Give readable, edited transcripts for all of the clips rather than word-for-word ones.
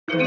Part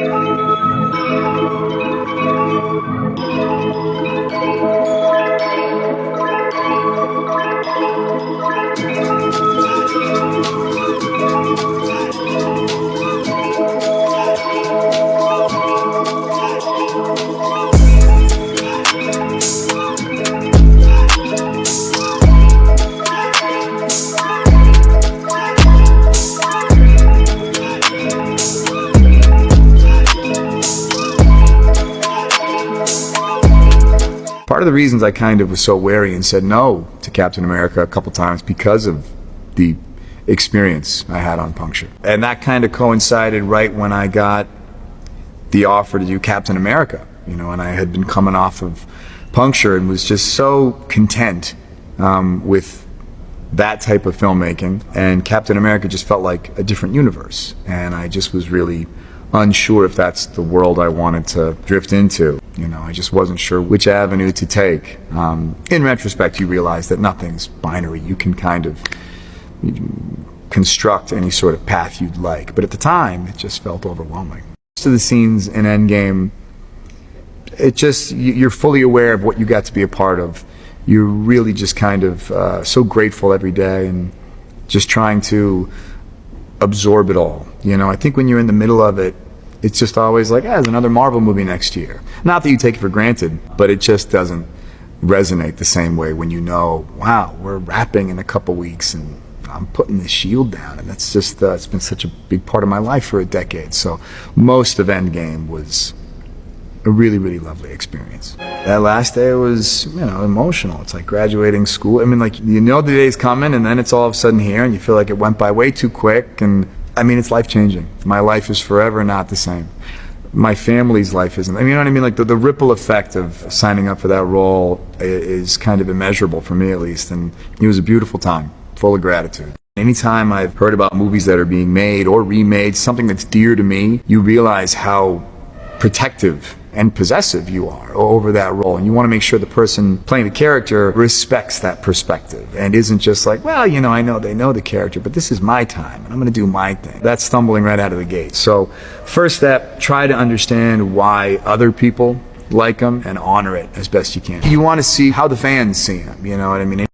of the reasons I kind of was so wary and said no to Captain America a couple times because of the experience I had on Puncture. And that kind of coincided right when I got the offer to do Captain America, and I had been coming off of Puncture and was just so content with that type of filmmaking. And Captain America just felt like a different universe. And I just was really unsure if that's the world I wanted to drift into. I just wasn't sure which avenue to take. In retrospect, you realize that nothing's binary. You can kind of construct any sort of path you'd like. But at the time, it just felt overwhelming. Most of the scenes in Endgame, you're fully aware of what you got to be a part of. You're really just kind of so grateful every day and just trying to absorb it all. I think when you're in the middle of it, it's just always like, there's another Marvel movie next year. Not that you take it for granted, but it just doesn't resonate the same way when wow, we're wrapping in a couple weeks and I'm putting this shield down. And that's just, it's been such a big part of my life for a decade. So most of Endgame was a really, really lovely experience. That last day was, emotional. It's like graduating school. I mean, like, the day's coming and then it's all of a sudden here and you feel like it went by way too quick. And it's life-changing. My life is forever not the same. My family's life isn't. You know what I mean? Like the ripple effect of signing up for that role is kind of immeasurable for me, at least. And it was a beautiful time, full of gratitude. Anytime I've heard about movies that are being made or remade, something that's dear to me, you realize how protective and possessive you are over that role. And you want to make sure the person playing the character respects that perspective and isn't just like, well, I know they know the character, but this is my time and I'm going to do my thing. That's stumbling right out of the gate. So first step, try to understand why other people like them and honor it as best you can. You want to see how the fans see him, you know what I mean?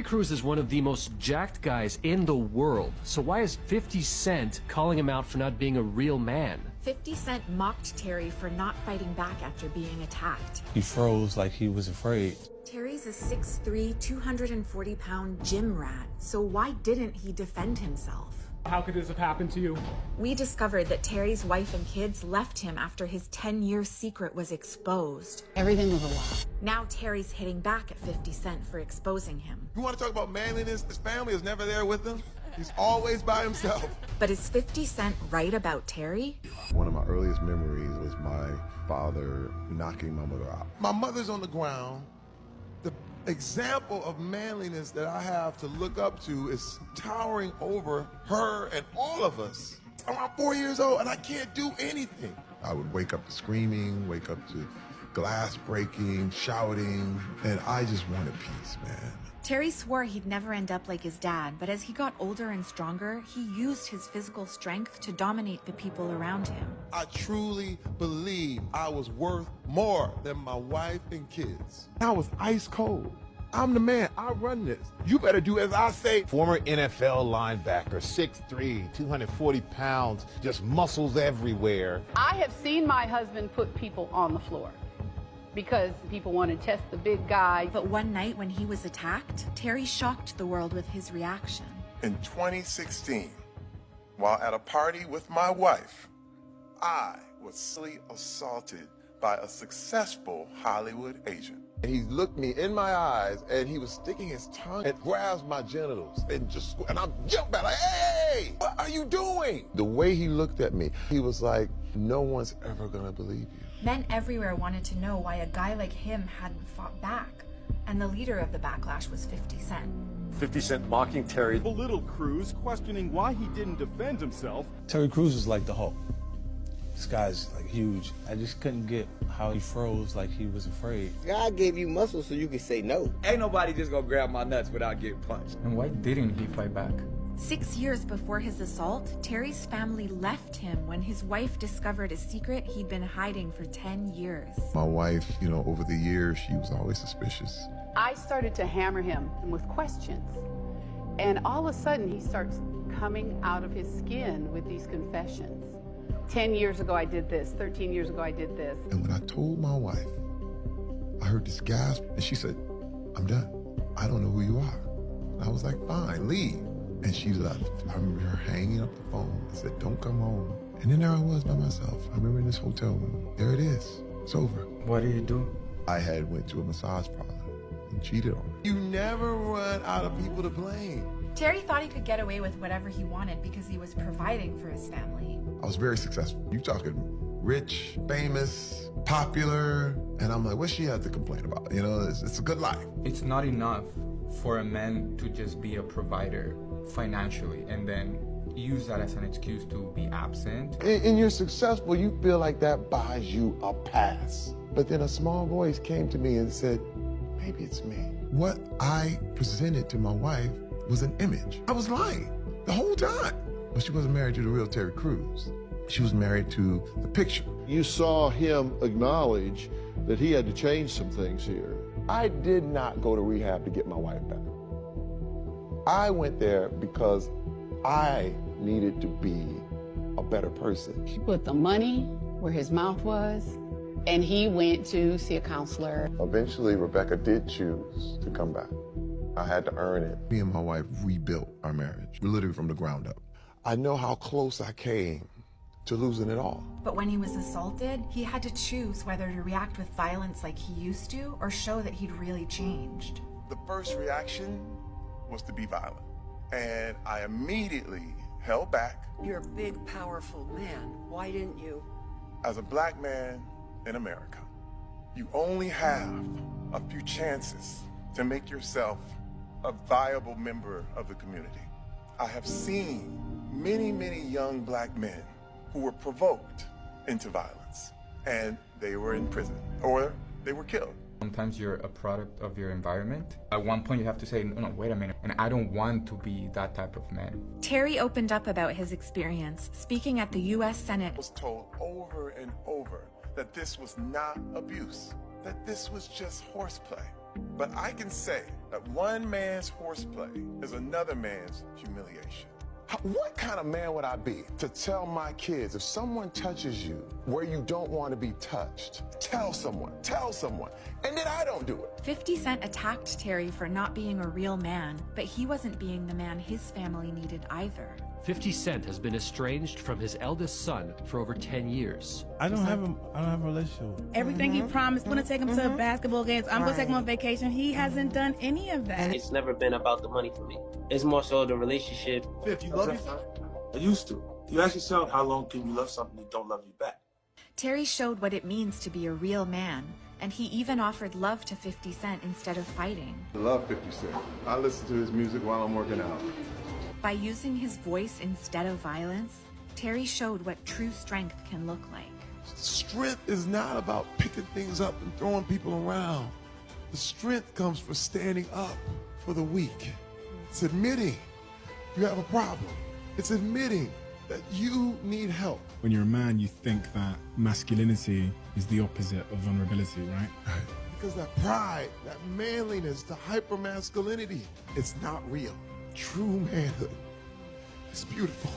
Cruz is one of the most jacked guys in the world. So why is 50 Cent calling him out for not being a real man? 50 Cent mocked Terry for not fighting back after being attacked. He froze like he was afraid. Terry's a 6'3", 240-pound gym rat, so why didn't he defend himself? How could this have happened to you? We discovered that Terry's wife and kids left him after his 10-year secret was exposed. Everything was a lie. Now Terry's hitting back at 50 Cent for exposing him. You want to talk about manliness? His family is never there with him. He's always by himself. But is 50 Cent right about Terry? One of my earliest memories was my father knocking my mother out. My mother's on the ground. The example of manliness that I have to look up to is towering over her and all of us. I'm 4 years old and I can't do anything. I would wake up to screaming, wake up to glass breaking, shouting, and I just wanted peace, man. Terry swore he'd never end up like his dad, but as he got older and stronger, he used his physical strength to dominate the people around him. I truly believe I was worth more than my wife and kids. I was ice cold. I'm the man. I run this. You better do as I say. Former NFL linebacker, 6'3", 240 pounds, just muscles everywhere. I have seen my husband put people on the floor because people want to test the big guy. But one night when he was attacked, Terry shocked the world with his reaction. In 2016, while at a party with my wife, I was sexually assaulted by a successful Hollywood agent. He looked me in my eyes and he was sticking his tongue and grabs my genitals and I'm jumping like, hey, what are you doing? The way he looked at me, he was like, no one's ever gonna believe you. Men everywhere wanted to know why a guy like him hadn't fought back. And the leader of the backlash was 50 Cent. 50 Cent mocking Terry. Belittled Cruz, questioning why he didn't defend himself. Terry Crews is like the Hulk. This guy's like huge. I just couldn't get how he froze like he was afraid. God gave you muscles so you could say no. Ain't nobody just gonna grab my nuts without getting punched. And why didn't he fight back? 6 years before his assault, Terry's family left him when his wife discovered a secret he'd been hiding for 10 years. My wife, over the years, she was always suspicious. I started to hammer him with questions. And all of a sudden, he starts coming out of his skin with these confessions. 10 years ago, I did this. 13 years ago, I did this. And when I told my wife, I heard this gasp, and she said, I'm done. I don't know who you are. And I was like, fine, leave. And she left. I remember her hanging up the phone and said, don't come home. And then there I was by myself. I remember in this hotel room. There it is. It's over. What did you do? I had went to a massage parlor and cheated on her. You never run out of people to blame. Terry thought he could get away with whatever he wanted because he was providing for his family. I was very successful. You talking rich, famous, popular, and I'm like, what she had to complain about? It's a good life. It's not enough for a man to just be a provider financially and then use that as an excuse to be absent. And you're successful, you feel like that buys you a pass. But then a small voice came to me and said, maybe it's me. What I presented to my wife was an image. I was lying the whole time. But she wasn't married to the real Terry Crews. She was married to the picture. You saw him acknowledge that he had to change some things here. I did not go to rehab to get my wife back. I went there because I needed to be a better person. He put the money where his mouth was, and he went to see a counselor. Eventually, Rebecca did choose to come back. I had to earn it. Me and my wife rebuilt our marriage, literally from the ground up. I know how close I came to losing it all. But when he was assaulted, he had to choose whether to react with violence like he used to or show that he'd really changed. The first reaction was to be violent. And I immediately held back. You're a big, powerful man. Why didn't you? As a black man in America, you only have a few chances to make yourself a viable member of the community. I have seen many, many young black men who were provoked into violence, and they were in prison or they were killed. Sometimes you're a product of your environment. At one point you have to say, no, wait a minute, and I don't want to be that type of man. Terry opened up about his experience, speaking at the U.S. Senate. I was told over and over that this was not abuse, that this was just horseplay. But I can say that one man's horseplay is another man's humiliation. What kind of man would I be to tell my kids, if someone touches you where you don't want to be touched, tell someone, and then I don't do it? 50 Cent attacked Terry for not being a real man, but he wasn't being the man his family needed either. 50 Cent has been estranged from his eldest son for over 10 years. I don't have a relationship. Everything he promised, gonna take him to basketball games, I'm gonna take him on vacation. He hasn't done any of that. It's never been about the money for me. It's more so the relationship. If you love your son, I used to. You ask yourself, how long can you love something that don't love you back? Terry showed what it means to be a real man, and he even offered love to 50 Cent instead of fighting. I love 50 Cent. I listen to his music while I'm working out. By using his voice instead of violence, Terry showed what true strength can look like. Strength is not about picking things up and throwing people around. The strength comes from standing up for the weak. It's admitting you have a problem. It's admitting that you need help. When you're a man, you think that masculinity is the opposite of vulnerability, right? Because that pride, that manliness, the hypermasculinity, it's not real. True manhood is beautiful.